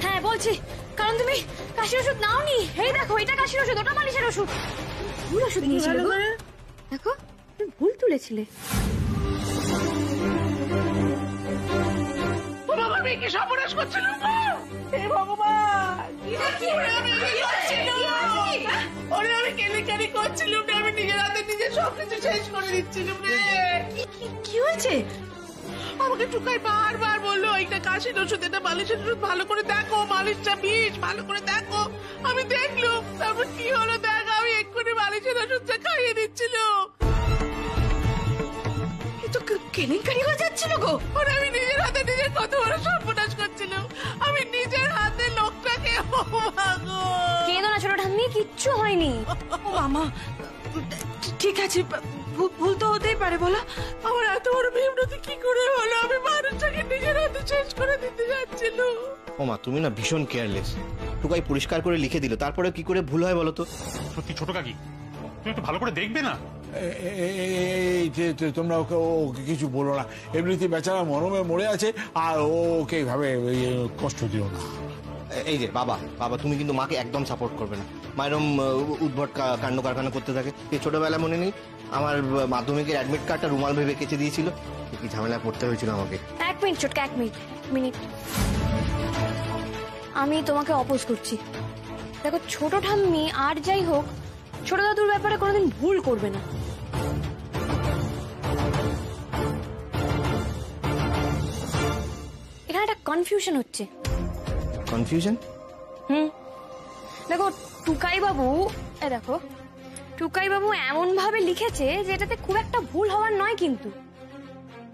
হ্যাঁ বলছি, কারণ তুমি কাশির ওষুধ নাওনি। এই দেখো, এটা কাশির ওষুধ, ওটা মালিশের ওষুধ। ভুল ওষুধ নিয়েছিলে গো। দেখো, তুমি ভুল তুলেছিলে। বাবা মেয়েকে সর্বনাশ করছিল। হে ভগবান, ওরে আমি কেলেঙ্কারি করছিলাম, আমি নিজের হাতে নিজে সবকিছু শেষ করে দিচ্ছিলাম রে। কি হয়েছে? আমাকে টুকাই বারবার বললো এইটা কাশির ওষুধ, এটা মালিশের ওষুধ, ভালো করে দেখো, মালিশটা বিষ, ভালো করে দেখো। আমি দেখলাম, তারপর কি হলো দেখ, আমি এক্ষুনি মালিশের ওষুধটা খাইয়ে দিচ্ছিল। কেলেঙ্কারি হয়ে যাচ্ছিল গো। ওরে আমি নিজের হাতে নিজের কত বড় সর্বনাশ করছিলাম, আমি নিজের হাতে লোকটাকে। কেঁদো না ছোট ঠাম্মি, কিচ্ছু হয়নি। মামা ঠিক আছে, ভুল তো হতেই পারে, বলো। আমার এত বড় বিভ্রান্তি কি করে হলো? আমি মানুষটাকে নিজের হাতে শেষ করে দিতে যাচ্ছিল। ও মা, তুমি না ভীষণ কেয়ারলেস। টুকাই পরিষ্কার করে লিখে দিল, তারপরে কি করে ভুল হয় বলো তো? সত্যি ছোট কাকি, তুমি একটু ভালো করে দেখবে না? এই যে তোমরা ওকে কিছু বলো না, এমনিতে বেচারা মরমে মরে আছে, আর ওকে এইভাবে কষ্ট দিও না। এই যে বাবা, তুমি কিন্তু মাকে একদম সাপোর্ট করবে না। মায়েরম উদ্ভট কাণ্ড কারখানা করতে থাকে। ছোটবেলায় মনে নেই, আমার মাধ্যমিকের অ্যাডমিট কার্ডটা রুমাল ভেবে কেচে দিয়েছিল, কি ঝামেলায় পড়তে হয়েছিল আমাকে। এক মিনিট ছোটকা, এক মিনিট। আমি তোমাকে অপোজ করছি। দেখো ছোট ঠাম্মি আর যাই হোক, ছোট দাদুর ব্যাপারে কোনোদিন ভুল করবে না। এখানে একটা কনফিউশন হচ্ছে। কনফিউশন? দেখো টুকাই বাবু এমন ভাবে লিখেছে যে এটাতে খুব একটা ভুল হওয়ার নয়, কিন্তু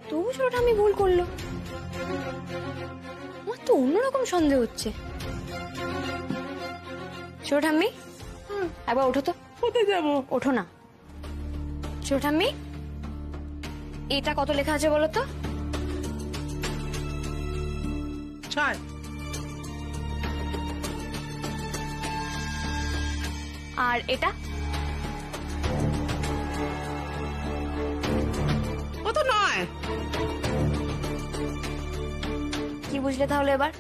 তবু ছোট ঠাম্মি ভুল করলো। আমার তো অন্যরকম সন্দেহ হচ্ছে। ছোট ঠাম্মি একবার ওঠো তো। কোথায় যাবো? ওঠো না। ছোট ঠাম্মি এটা কত লেখা আছে বলো তো? 6। আর এটা? ও তো 9। কি বুঝলে তাহলে এবার?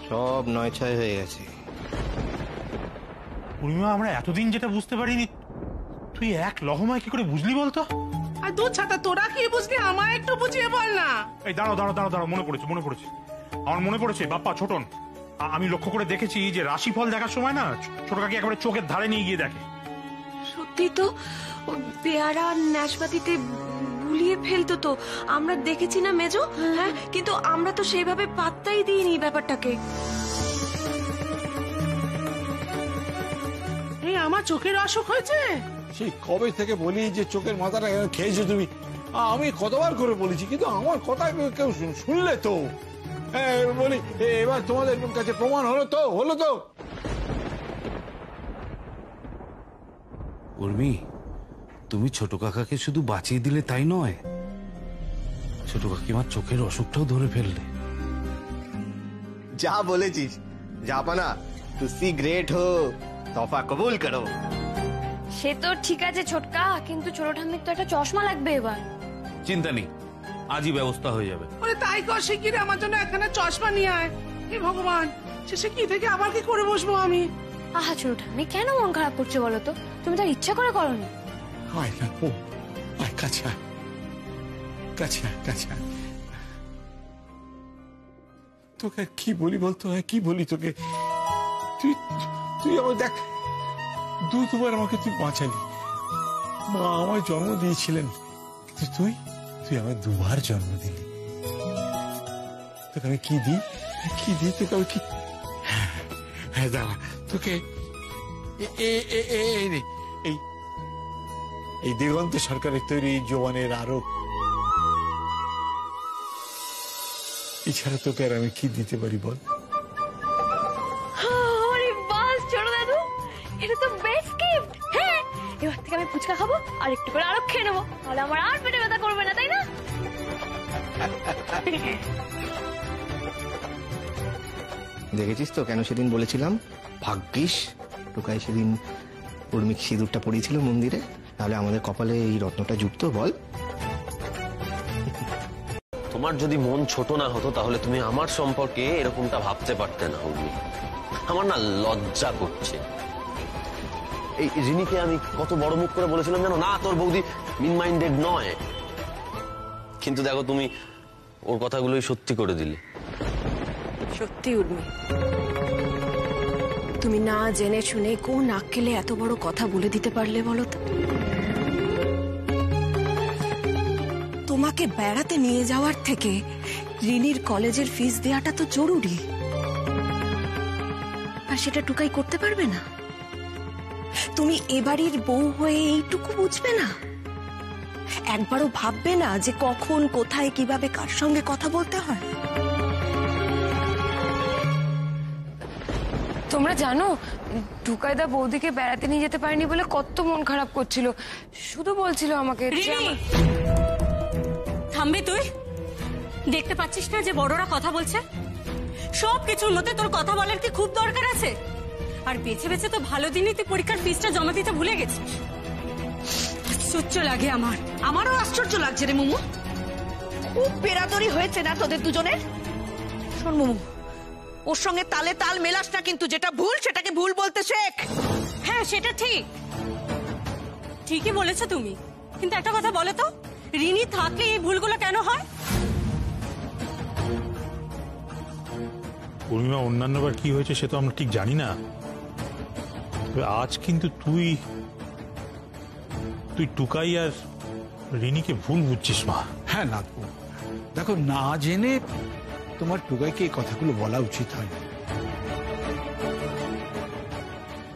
সব 9-6 হয়ে গেছে। পূর্ণিমা, আমরা এতদিন যেটা বুঝতে পারিনি তুই এক লহমায় কি করে বুঝলি বলতো? আর দু ছাতা তোরা কি বুঝলি, আমায় একটু বুঝিয়ে বল না। এই দাঁড়াও দাঁড়াও দাঁড়াও দাঁড়াও, মনে পড়েছে আমার মনে পড়েছে বাপ্পা ছোটন, আমি লক্ষ্য করে দেখেছি যে রাশিফল দেখার সময় না ছোট কাকি একেবারে চোখের ধারে নিয়ে গিয়ে দেখে। সত্যি তো, পেয়ারা নাশপাতিতে গুলিয়ে ফেলতো তো, আমরা দেখেছি না মেজো? হ্যাঁ, কিন্তু আমরা তো সেইভাবে পাত্তাই দিইনি ব্যাপারটাকে। এই আমার চোখের অসুখ হয়েছে। সেই কবে থেকে বলি যে চোখের মাথাটা খেয়েছো তুমি, আমি কতবার করে বলেছি, কিন্তু আমার কথা কেউ শুনলে তো? বলি এবার তোমাদের কাছে প্রমাণ হলো তো? উর্মি, তুমি ছোট কাকাকে শুধু বাঁচিয়ে দিলে তাই নয়, ছোট কাকিমার চোখের অসুখটাও ধরে ফেললে। যা বলেছিস জাপানা, তুই গ্রেট হো, তফা কবুল করো। সে তো ঠিক আছে ছোটকা, কিন্তু ছোট ঠাম্মির তো একটা চশমা লাগবে এবার। চিন্তা নেই, আজই ব্যবস্থা হয়ে যাবে। ওরে তাই কর, শিগগিরি আমার জন্য একখানা চশমা নিয়ে আয়। হে ভগবান, শেষে কি থেকে আবার কি করে বসবো আমি? আহা ছোট ঠাম্মি, কেন মন খারাপ করছো বলো তো? তুমি তার ইচ্ছা করে করোনি। আয় না, ও আয় কাছে, তোকে কি বলি বলতো? কি বলি তোকে? তুই আমার দেখ, দুবার আমাকে তুই বাঁচালি। মা আমায় জন্ম দিয়েছিলেন, তুই আমার দুবার জন্ম দিলি। তোকে আমি কি দিই তোকে আমি কি? হ্যাঁ দাঁড়া, তোকে এই দিগন্ত সরকারের তৈরি জোয়ানের আরো, এছাড়া তোকে আর আমি কি দিতে পারি বল? ছোট দাদু, এটা তো বেস্ট গিফট। হ্যাঁ, এবার থেকে আমি ফুচকা খাবো আর একটু করে আরো খেয়ে নেবো, তাহলে আমার আর পেটে ব্যথা করবে না, তাই না? দেখেছিস তো কেন সেদিন বলেছিলাম? ভাগ্যিস টোকাই সেদিন উর্মিক সিঁদুরটা পড়িয়েছিল মন্দিরে, তাহলে আমাদের কপালে এই রত্নটা যুক্ত। বল, তোমার যদি মন ছোট না হতো তাহলে তুমি আমার সম্পর্কে এরকমটা ভাবতে পারতে না। উর্মি, আমার না লজ্জা করছে। এই রিনিকে আমি কত বড় মুখ করে বলেছিলাম জানো না, তোর বৌদি মিন মাইন্ডেড নয়, কিন্তু দেখো তুমি ওর কথাগুলোই সত্যি করে দিলে। সত্যি উর্মি, তুমি না জেনে শুনে কোন আক্কেলে এত বড় কথা বলে দিতে পারলে বলো তো? তোমাকে বেড়াতে নিয়ে যাওয়ার থেকে রিনির কলেজের ফিস দেওয়াটা তো জরুরি, আর সেটা টুকাই করতে পারবে না? তুমি এবাড়ির বউ হয়ে এইটুকু বুঝবে না? একবারও ভাববে না যে কখন কোথায় কিভাবে কার সঙ্গে কথা বলতে হয়? তোমরা জানো টুকাইদা বৌদিকে বেড়াতে নিয়ে যেতে পারেনি বলে কত মন খারাপ করছিল, শুধু বলছিল আমাকে থামবি তুই? দেখতে পাচ্ছিস না যে বড়রা কথা বলছে? সব কিছুর মধ্যে তোর কথা বলার কি খুব দরকার আছে? আর বেছে বেছে তো ভালো দিনই তুই পরীক্ষার ফিসটা জমা দিতে ভুলে গেছিস। আশ্চর্য লাগে আমারও আশ্চর্য লাগছে রে মুমু। খুব বেরাদরি হয়েছে না তোদের দুজনের? শোন মুমু, ওর সঙ্গে তালে তাল মেলাস না, কিন্তু যেটা ভুল সেটাকে ভুল বলতে শেখ। হ্যাঁ, সেটা ঠিকই বলেছো তুমি, কিন্তু একটা কথা বলো তো, রিনি থাকলে এই ভুলগুলো কেন হয়? পূর্ণিমা, অন্যান্যবার কি হয়েছে সে তো আমরা ঠিক জানি না, তবে আজ কিন্তু তুই টুকাই আর রিনিকে ভুল বুঝছিস মা। হ্যাঁ নাথবু, দেখো না জেনে তোমার টুকাইকে এই কথাগুলো বলা উচিত হয়।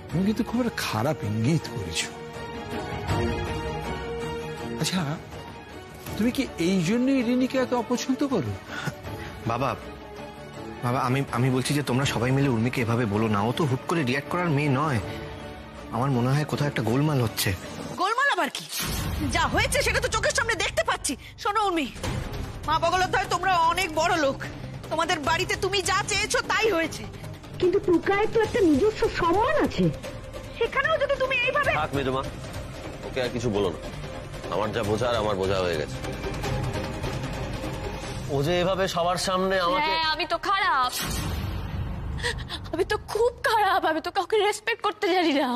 তুমি কিন্তু খুব একটা খারাপ ইঙ্গিত করেছ। আচ্ছা, তুমি কি এই জন্যই রিনিকে এত অপছন্দ করো? বাবা বাবা আমি বলছি যে তোমরা সবাই মিলে উর্মিকে এভাবে বলো না। ও তো হুট করে রিয়াক্ট করার মেয়ে নয়। আমার মনে হয় কোথাও একটা গোলমাল হচ্ছে। গোলমাল আবার কি? যা হয়েছে সেটা তো চোখের সামনে দেখতে পাচ্ছি। শোনো উর্মি, মা বগলতয় তোমরা অনেক বড় লোক, তোমাদের বাড়িতে তুমি যা চেয়েছো তাই হয়েছে, কিন্তু টুকায় তো একটা নিজস্ব সম্মান আছে, সেখানেও যদি তুমি এইভাবে। থাক মেজমা, ওকে আর কিছু বলো না। আমার যা বোঝার আমার বোঝা হয়ে গেছে। ও যে এভাবে সবার সামনে আমাকে। হ্যাঁ, আমি তো খারাপ, আমি তো খুব খারাপ, আমি তো কাউকে রেসপেক্ট করতে জানি না।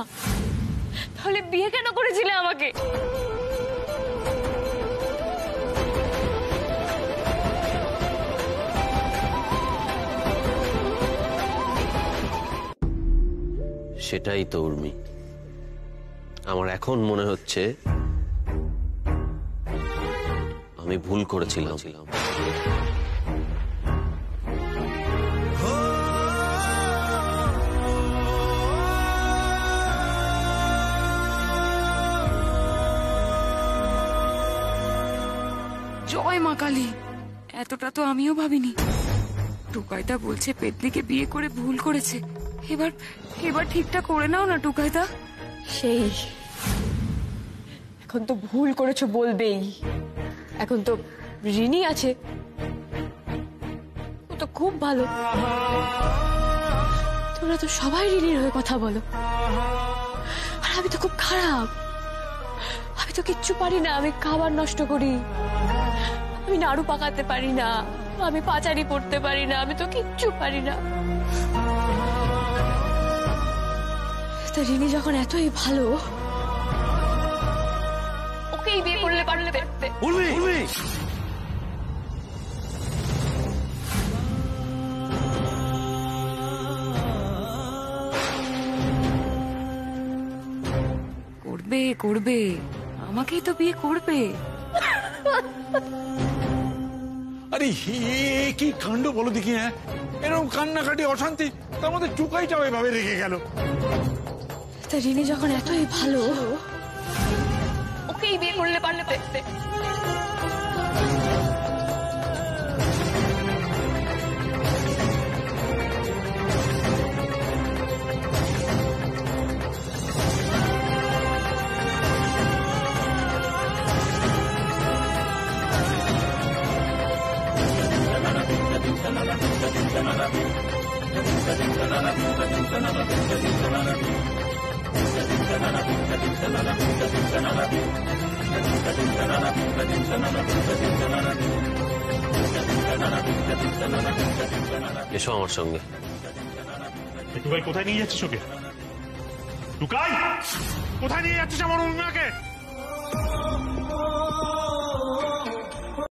তাহলে বিয়ে কেন করেছিলে আমাকে? সেটাই তো উর্মি, আমার এখন মনে হচ্ছে আমি ভুল করেছিলাম। জয় মা কালী, এতটা তো আমিও ভাবিনি। টুকাইদা বলছে পেতনিকে বিয়ে করে ভুল করেছে। এবার এবার ঠিকঠাক করে নাও না টুকাইদা। সেই এখন তো ভুল করেছো বলবেই। এখন তো রিনি আছে, ও তো খুব ভালো। তোমরা তো সবাই রিনির হয়ে কথা বলো, আর আমি তো খুব খারাপ। আমি তো কিচ্ছু পারি না, আমি খাবার নষ্ট করি, আমি নাড়ু পাকাতে পারি না, আমি পাচারি পড়তে পারি না, আমি তো কিচ্ছু পারি না। তা রিনি যখন এতই ভালো, ওকেই বিয়ে করলে পারলে দেখতে। করবে করবে, আমাকেই তো বিয়ে করবে। আরে কি কাণ্ড বলো দেখি। হ্যাঁ, এরকম কান্নাকাটি অশান্তি, তার মধ্যে টুকাইটাও এভাবে রেখে গেল। তা রিনি যখন এতই ভালো, ওকেই বিয়ে করলে পারলে দেখতে। এসো আমার সঙ্গে। টুকাই কোথায় নিয়ে যাচ্ছিস ওকে? টুকাই কোথায় নিয়ে যাচ্ছিস আমার উর্মিমাকে?